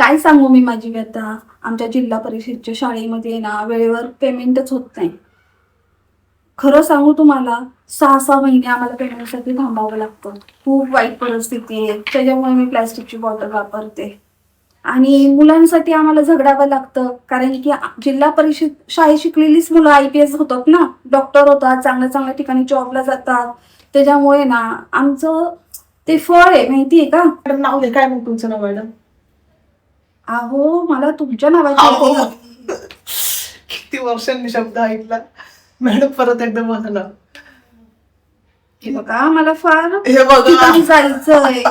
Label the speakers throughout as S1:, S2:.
S1: काय सांगू मी माझी व्यथा. आमच्या जिल्हा परिषदच्या शाळेमध्ये ना वेळेवर पेमेंटच होत नाही. खरं सांगू तुम्हाला, 6-6 महिने आम्हाला पेमेंटसाठी थांबावं लागतं. खूप वाईट परिस्थिती आहे. त्याच्यामुळे मी प्लॅस्टिकची बॉटल वापरते. आणि मुलांसाठी आम्हाला झगडावं लागतं, कारण की जिल्हा परिषद शाळेत शिकलेलीच मुलं IPS होतात ना, डॉक्टर होतात, चांगल्या चांगल्या ठिकाणी जॉबला जातात. त्याच्यामुळे ना आमचं ते फळ आहे, माहितीये का?
S2: मॅडम नाव घे, काय मग तुमचं नाव मॅडम?
S1: अहो, मला तुमच्या नावाची
S2: अहो,
S1: आठवण.
S2: किती वर्षांनी शब्द ऐकला मॅडम, परत एकदा मला नाव.
S1: हे बघा, मला फार
S2: हे बघा.
S1: ठिकाणी जायचंय.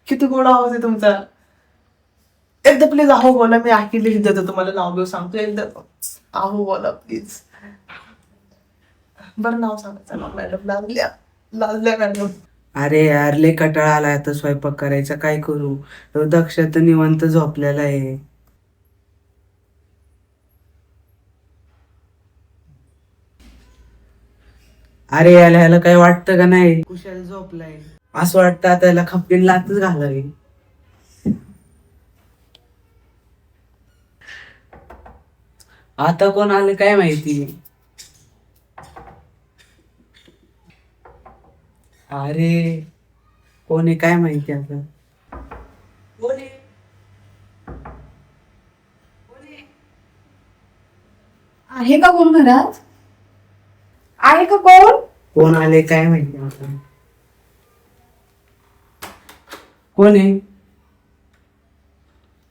S2: किती गोड आवाज आहे तुमचा. एकदा प्लीज अहो बोला, मी ऐकली देतो तुम्हाला, नाव घेऊ सांगतो एकदा. अहो बोला प्लीज. बरं नाव सांगायचं ना मॅडम. लाजल्या मॅडम.
S3: अरे यार, लय कंटाळा आलाय आता स्वयंपाक करायचा, काय करू. दक्ष तर निवांत झोपलेला आहे. अरे याला ह्याला काय वाटतं का नाही, कुशाला झोपलाय. असं वाटतं आता याला खपकीन लातच घालावी. आता कोण आलं काय माहिती. अरे कोण आहे काय माहिती आता. कोण आहे?
S1: आहे का कोण घरात? आहे का कोण?
S3: कोण आले काय माहिती आता. कोण आहे?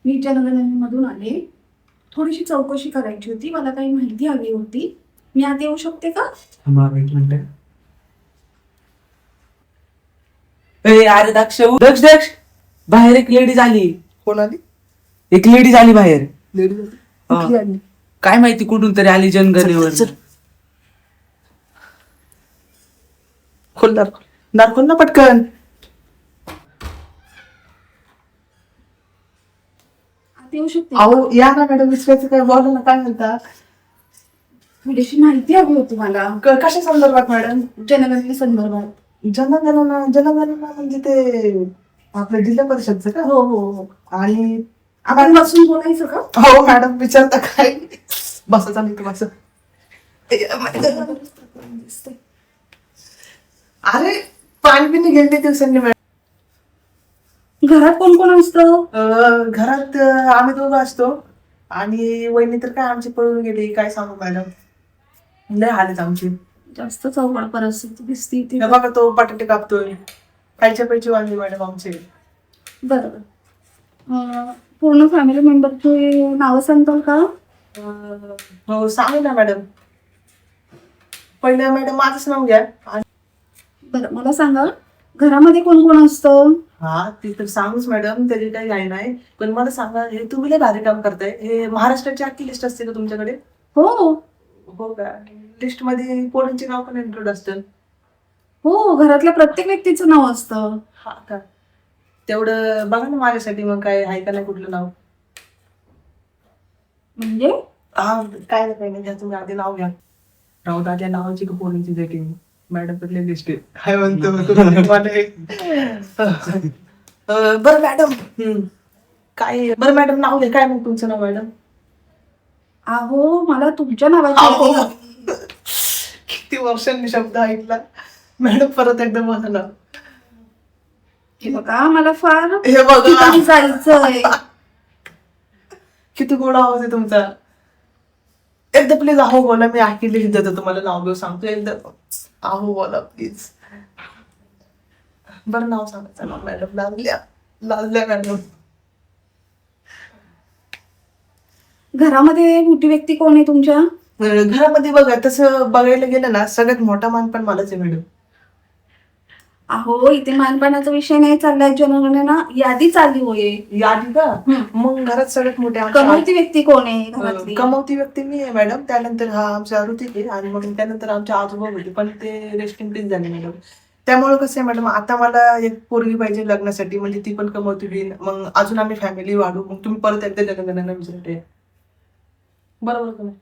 S1: मी जनगणनेमधून आले. थोडीशी चौकशी करायची होती, मला काही माहिती हवी होती. मी आत येऊ शकते का?
S3: थांबा एक मिनिट. अरे दक्ष दक्ष दक्ष, बाहेर एक लेडीज आली.
S2: कोण आली?
S3: एक लेडीज आली बाहेर.
S2: लेडीज
S3: हा.
S2: कुठली आली?
S3: काय माहिती कुठून तरी आली जनगणनेवर.
S2: चल, चल. खोल दार, दार खोल ना पटकन.
S1: आत येऊ शकते?
S2: अहो या ना मॅडम, विचारायचं काय, बोला ना, काय म्हणता?
S1: थोडीशी माहिती हवी होती मला
S2: कशा संदर्भात मॅडम?
S1: जनगणने संदर्भात.
S2: जनगणना म्हणजे ते आपल्या जिल्हा परिषदचं का?
S1: हो हो हो.
S2: आणि
S1: आपण बसून बोलायचं का?
S2: हो मॅडम, विचारता काय? बसा, चालू बस. अरे पाणी पिणे गेले दिवसांनी मॅडम.
S1: घरात कोण कोण असतं?
S2: घरात आम्ही दोघं असतो आणि वहिनी तर काय आमची पळून गेली, काय सांगू मॅडम. लय हालत आमची.
S1: जास्त चौकड परिस्थिती दिसती इथे.
S2: हे बघा, तो बटाटे कापतोय. खायच्या पैसे वाढले मॅडम आमचे.
S1: बरोबर. पूर्ण फॅमिली मेंबरची नावं सांगताल का?
S2: हो सांगू ना मॅडम. पहिलं मॅडम माझंच नाव घ्या.
S1: बरं, मला सांगा, घरामध्ये कोण कोण असतं?
S2: हा ते तर सांगूच मॅडम, त्याची काही घाई नाही. पण मला सांगा, हे तुम्ही लय भारी काम करताय. हे महाराष्ट्राची अख्खी लिस्ट असते का तुमच्याकडे?
S1: हो
S2: हो का? लिस्ट मध्ये पोरांचे नाव पण इन्क्लूड असतं?
S1: हो, घरातल्या प्रत्येक व्यक्तीचं नाव असतं.
S2: हा का? तेवढं बघा ना माझ्यासाठी, मग काय आहे का नाही कुठलं नाव?
S1: म्हणजे
S2: हा काय नाही घ्या, तुम्ही आधी नाव घ्या. राहू द्या, त्या नावाची का पोरांची डेटिंग मॅडम कडले लिस्ट आहे. काय म्हणतो बरं मॅडम. काय बरं मॅडम, नाव घ्या, काय मग तुमचं नाव मॅडम?
S1: अहो, मला तुमच्या नावाची आठवण.
S2: किती वर्षांनी शब्द ऐकला मॅडम, परत एकदा मला नाव.
S1: हे बघा, मला फार
S2: हे बघा.
S1: ठिकाणी जायचंय.
S2: किती गोड आवाज आहे तुमचा. एकदा प्लीज अहो बोला, मी ऐकली देतो तुम्हाला, नाव घेऊ सांगतो एकदा. अहो बोला प्लीज. बरं नाव सांगायचं ना मॅडम. लाजल्या मॅडम.
S1: घरामध्ये मोठी व्यक्ती कोण आहे तुमच्या?
S2: घरामध्ये बघा, तसं बघायला गेलं ना, सगळ्यात मोठा मान पण मलाच आहे मॅडम.
S1: अहो, इथे मानपानाचा विषय नाही चाललाय, जनगणना यादी चालली होय.
S2: यादी का? मग घरात सगळ्यात मोठे
S1: कमवती व्यक्ती कोण आहे घरातली?
S2: कमवती व्यक्ती मी आहे मॅडम. त्यानंतर हा आमच्या ऋतिक आहे आणि मग त्यानंतर आमच्या आजोबा होते, पण ते रेस्ट इन पीस झाले मॅडम. त्यामुळे कसं आहे मॅडम, आता मला एक पोरगी पाहिजे लग्नासाठी, म्हणजे ती पण कमवती होईल, मग अजून आम्ही फॅमिली वाढू. मग तुम्ही परत एकदा जनगणना विचारते, बरोबर का नाही?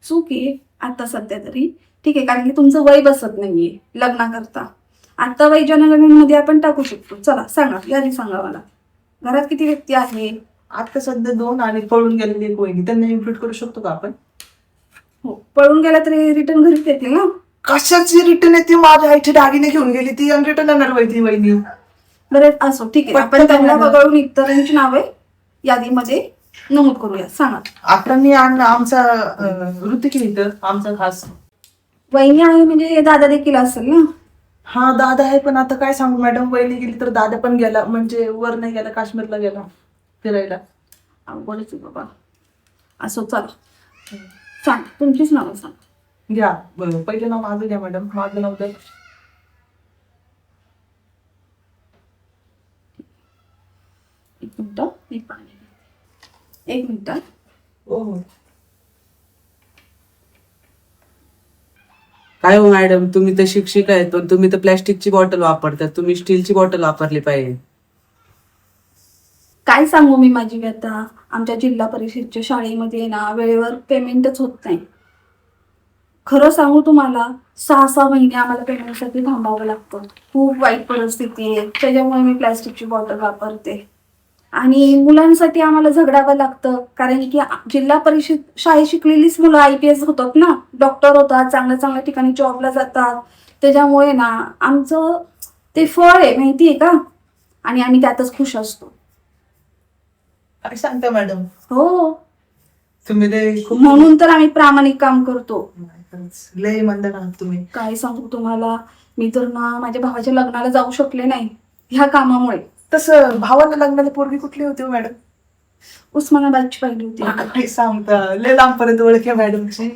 S1: चूक आहे आता सध्या तरी. ठीक आहे, कारण की तुमचं वय बसत नाहीये लग्नाकरता. आता वय जनगणनेमध्ये आपण टाकू शकतो. चला सांगा, यादी सांगा मला. घरात किती व्यक्ती आहे?
S2: आता सध्या 2 आणि पळून गेलेली एक वहिनी, त्यांना इन्व्हाइट करू शकतो का आपण?
S1: हो, पळून गेला तरी रिटर्न घरीच येतील ना.
S2: कशाची रिटर्न येते? माझ्या आईची दागिने घेऊन गेली ती आणि रिटर्न येणार वहिनी वहिनी.
S1: बरं असो, ठीक आहे. आपण
S2: पटकन
S1: त्यांना
S2: मॅडम.
S1: वगळून इतरांची नावे यादीमध्ये नमूद करूया. सांगा.
S2: आता मी आणि आमचा ऋतिक इथं आमचा खास.
S1: वहिनी आहे म्हणजे दादा देखील असेल ना.
S2: हा दादा आहे, पण आता काय सांगू मॅडम, वहिनी गेली तर दादा पण गेला, म्हणजे वर नाही गेला, काश्मीरला गेला फिरायला.
S1: अवघडच आहे बाबा. असो, चला सांग, तुमचीच नावं सांग.
S2: घ्या पहिलं नाव माझं घ्या मॅडम. माझं नाव द्या.
S1: एक मिनिट, मी पाणी घेते. एक मिनिट.
S2: हो हो.
S3: काय हो मॅडम, तुम्ही तर शिक्षिका आहेत पण तुम्ही तर प्लॅस्टिकची बॉटल वापरतात, तुम्ही स्टीलची बॉटल वापरली पाहिजे.
S1: काय सांगू मी माझी व्यथा. आमच्या जिल्हा परिषदच्या शाळेमध्ये ना वेळेवर पेमेंटच होत नाही. खरं सांगू तुम्हाला, 6-6 महिने आम्हाला पेमेंटसाठी थांबावं लागतं. खूप वाईट परिस्थिती आहे. त्याच्यामुळे मी प्लॅस्टिकची बॉटल वापरते. आणि मुलांसाठी आम्हाला झगडावं लागतं, कारण की जिल्हा परिषद शाळेत शिकलेलीच मुलं IPS होतात ना, डॉक्टर होतात, चांगल्या चांगल्या ठिकाणी जॉबला जातात. त्याच्यामुळे ना आमचं ते फळ आहे, माहिती आहे का, आणि आम्ही त्यातच खुश असतो.
S2: काय सांगता मॅडम,
S1: हो,
S2: तुम्ही लय खूप
S1: म्हणून तर आम्ही प्रामाणिक काम करतो.
S2: लय मंदर आहात तुम्ही.
S1: काय सांगू तुम्हाला, मी तर ना माझ्या भावाच्या लग्नाला जाऊ शकले नाही ह्या कामामुळे.
S2: तसं भावाला लग्नाला पोरगी कुठली होती हो मॅडम?
S1: उस्मानाबादची पाहिली होती.
S2: काय सांगता, लय लांबपर्यंत ओळख आहे मॅडमची.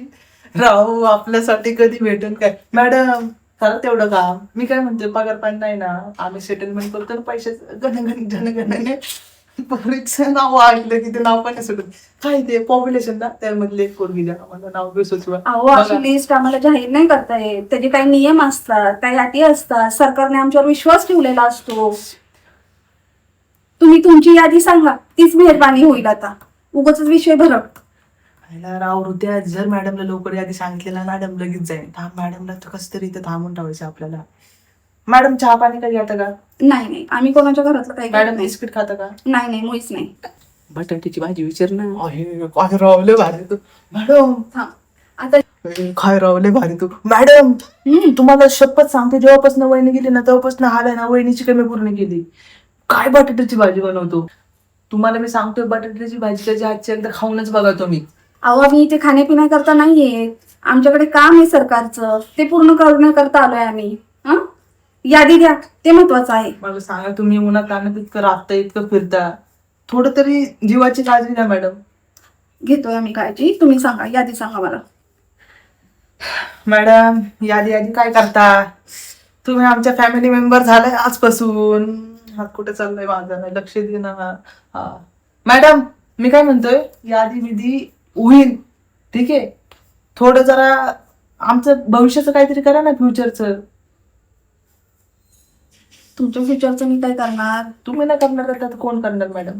S2: राहू आपल्यासाठी कधी भेटेल काय मॅडम? खरं तेवढं काम. मी काय म्हणते, पगार पण नाही ना, आम्ही सेटलमेंट करतो ना पैशाचं जनगणने. पोरीचं नाव ऐकलं की ते नाव पण नाही सुटत. काय ते पॉप्युलेशन ना, त्यामधले एक पोरगी द्या आम्हाला, नाव बी सुचवा.
S1: अहो, अशी लिस्ट आम्हाला जाहीर नाही करता येत. त्याचे काही नियम असतात, काही अटी असतात. सरकारने आमच्यावर विश्वास ठेवलेला असतो. तुम्ही तुमची यादी सांगा, तीच मेहरबानी होईल. आता उगाच विषय भरत.
S2: राव हृदया, जर मॅडमला लवकर यादी सांगितलेलं मॅडम लगेच जाईल. थांब मॅडमला तर कसं तरी इथं थांबून ठेवायचं आपल्याला. मॅडम चहा पाणी काही घेता का?
S1: नाही नाही, आम्ही कोणाच्या घरातलं काही घेत
S2: मॅडम
S1: नाही.
S2: बिस्किट खाता का?
S1: नाही नाही, मुळीच नाही.
S3: बटाट्याची भाजी विचार ना.
S2: काय रावले भारी तू मॅडम.
S1: हा, आता
S2: काय रावले भारी तू मॅडम. तुम्हाला शपथ सांगते, जेव्हापासून वहिनी गेली ना तेव्हापासून आलाय ना, वहिनीची कमी पूर्ण केली. काय बटाट्याची भाजी बनवतो तुम्हाला मी सांगतोय, बटाट्याची भाजी त्याच्या हातची एकदा खाऊनच बघा तुम्ही.
S1: अहो, आम्ही इथे खाण्यापिण्याकरता नाहीये. आमच्याकडे काम आहे सरकारचं, ते पूर्ण करण्याकरता आलोय आम्ही. हा, यादी द्या, ते महत्वाचं आहे.
S2: मला सांगा, तुम्ही उन्हात आणत इतकं राबता, इतकं फिरता, थोडं तरी जीवाची काळजी द्या मॅडम.
S1: घेतोय आम्ही काळजी. तुम्ही सांगा, यादी सांगा मला.
S2: मॅडम यादी यादी काय करता तुम्ही? आमच्या फॅमिली मेंबर झालाय आजपासून. हात कुठे चाललाय माझा, लक्ष दे ना. हा मॅडम, मी काय म्हणतोय, यादी विधी होईल, ठीक आहे. थोडं जरा आमचं भविष्याचं काहीतरी करा ना, फ्युचरचं.
S1: तुमच्या फ्युचरचं मी काय करणार?
S2: तुम्ही ना करणार तर कोण करणार मॅडम?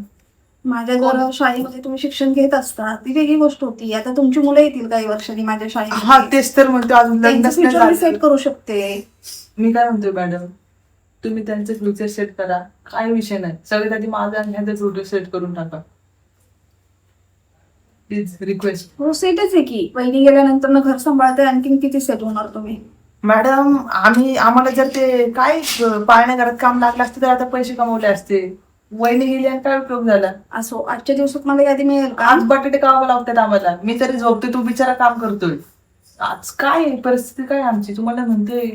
S1: माझ्या जर शाळेमध्ये तुम्ही शिक्षण घेत असता ती वेगळी गोष्ट होती. आता तुमची मुलं येतील काही वर्षांनी माझ्या
S2: हा
S1: शाळेत,
S2: तेच तर म्हणतो, अजून लग्नच नाही
S1: फ्युचर मी सेट
S2: झालं.
S1: करू शकते.
S2: मी काय म्हणतोय मॅडम, तुम्ही त्यांचं फ्युचर सेट करा, काय विषय नाही. सगळ्यात आधी माझा आणि ह्याचं फ्युचर सेट करून टाका, प्लीज रिक्वेस्ट.
S1: हो, सेटच आहे की. वहिनी गेल्यानंतर ना घर सांभाळते, आणखीन किती सेट होणार तुम्ही?
S2: मॅडम आम्हाला जर ते काय पाळण्या घरात काम लागलं असतं तर आता पैसे कमवले असते. वहिनी गेली आणि काय उपयोग झाला?
S1: असो, आजच्या दिवसात मला यादी मिळेल का?
S2: आज बटाटे कामाला लागतात आम्हाला. मी तरी झोपते, तू बिचारा काम करतोय. आज काय परिस्थिती काय आमची, तुम्हाला म्हणतोय.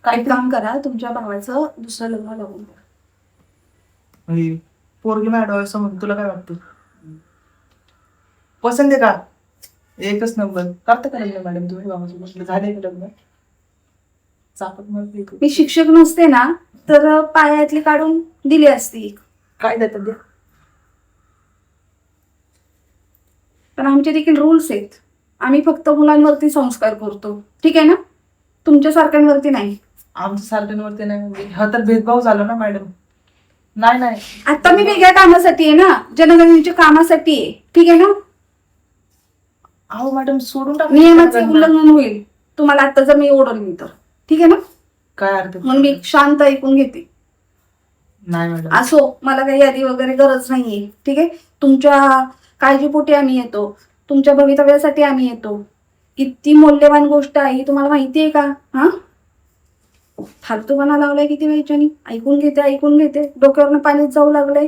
S2: काय
S1: एक काम करा, तुमच्या भावाचं दुसरं लग्न लावून द्या.
S2: पोरगी मॅडम असं म्हणतो, तुला काय वाटतं? पसंत आहे का? एकच नंबर. करता का लग्न मॅडम तुम्ही बाबासोबत? झाले का लग्न? चापत मला
S1: मी शिक्षक नसते ना तर पायातली काढून दिली असती.
S2: काय देतात द्या.
S1: पण आमचे देखील रूल्स आहेत. आम्ही फक्त मुलांवरती संस्कार करतो, ठीक आहे ना? तुमच्या सारख्यांवरती नाही.
S2: आमच्या सारख्यांवरती नाही म्हणजे हा तर भेदभाव झाला ना मॅडम. नाही नाही,
S1: आता मी वेगळ्या कामासाठी आहे ना, जनगणनेच्या कामासाठी आहे, ठीक आहे ना?
S2: अहो मॅडम सोडून टाका.
S1: नियमाचे उल्लंघन होईल तुम्हाला आता जर मी ओढवली तर, ठीक आहे ना?
S2: काय अर्थ?
S1: म्हणून मी शांत ऐकून घेते.
S2: नाही मॅडम.
S1: असो, मला काही यादी वगैरे गरज नाहीये. ठीक आहे, तुमच्या काळजीपोटी आम्ही येतो, तुमच्या भवितव्यासाठी आम्ही येतो. किती मौल्यवान गोष्ट आहे ही तुम्हाला माहिती आहे का? हा, फालतूपणा लावलाय किती व्हायच्यानी. ऐकून घेते डोक्यावरनं पाणीच जाऊ लागलंय.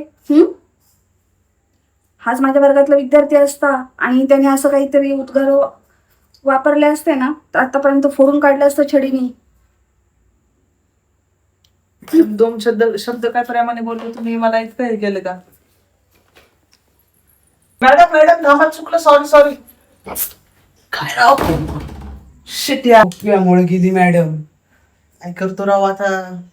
S1: हाच माझ्या वर्गातला विद्यार्थी असता आणि त्याने असं काहीतरी उद्गार वापरले असते ना, तर आतापर्यंत फोडून काढलं असतं छडीने.
S2: दोन शब्द काय प्रेमाने बोललो तुम्ही, मला इतकं हे केलं का? मॅडम थांबा, चुकलं, सॉरी. काय राव, शिट यार.
S3: त्यामुळे गेली मॅडम.
S2: काय करतो राव आता,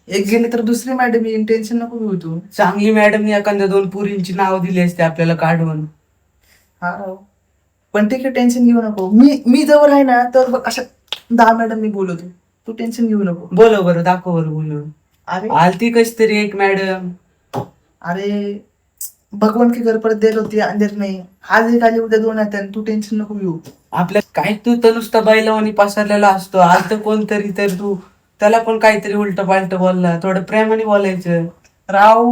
S2: एक गेली तर दुसरी मॅडम येईन, टेन्शन नको घेऊ तू.
S3: चांगली मॅडम एखाद्या 2 पुरींची नाव दिली असते आपल्याला काढून.
S2: हा राव, पण ठीक आहे, टेन्शन घेऊ नको. मी जवळ आहे ना, तर बघ अशा 10 मॅडम मी बोलवतो, तू टेन्शन घेऊ नको.
S3: बोलो बरं, दाखव बरं बोलून.
S2: अरे
S3: आलती कशी तरी एक मॅडम.
S2: अरे भगवान की घर परत देत होती, अंधेर नाही. आज एक आली, उद्या 2 येतात, तू टेन्शन नको घेऊ.
S3: आपल्या काय तू तर नुसता बैलावानी पसरलेला असतो. आज तर कोणतरी तर तू त्याला पण काहीतरी उलट पालट बोलला. थोडं प्रेमाने बोलायचं.
S2: राव,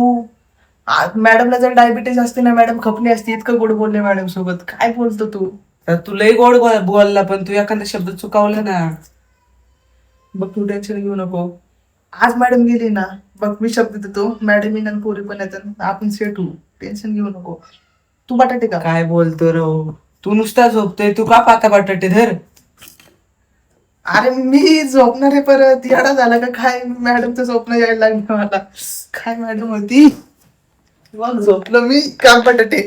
S2: मॅडमला जर डायबिटीज असते ना, मॅडम खपली असती. इतकं गोड बोलले मॅडम सोबत, काय बोलतो तू.
S3: तर तू लई गोड बोलला, पण तू एखादा शब्द चुकावला ना.
S2: बघ तू टेन्शन घेऊ नको. आज मॅडम गेली ना, बघ मी शब्द देतो, मॅडम येणार, पोरी पण येतात, आपण सेट होऊ. टेन्शन घेऊ नको. तू बटाटे का?
S3: काय बोलतो राव, तू नुसता झोपतोय. तू का पाता बटाटे धर.
S2: अरे मी झोपणार आहे परत, येडा झाला का काय? मॅडमचं स्वप्न यायला लागलं मला. काय मॅडम होती, मग झोपलो मी, काम बटाटे.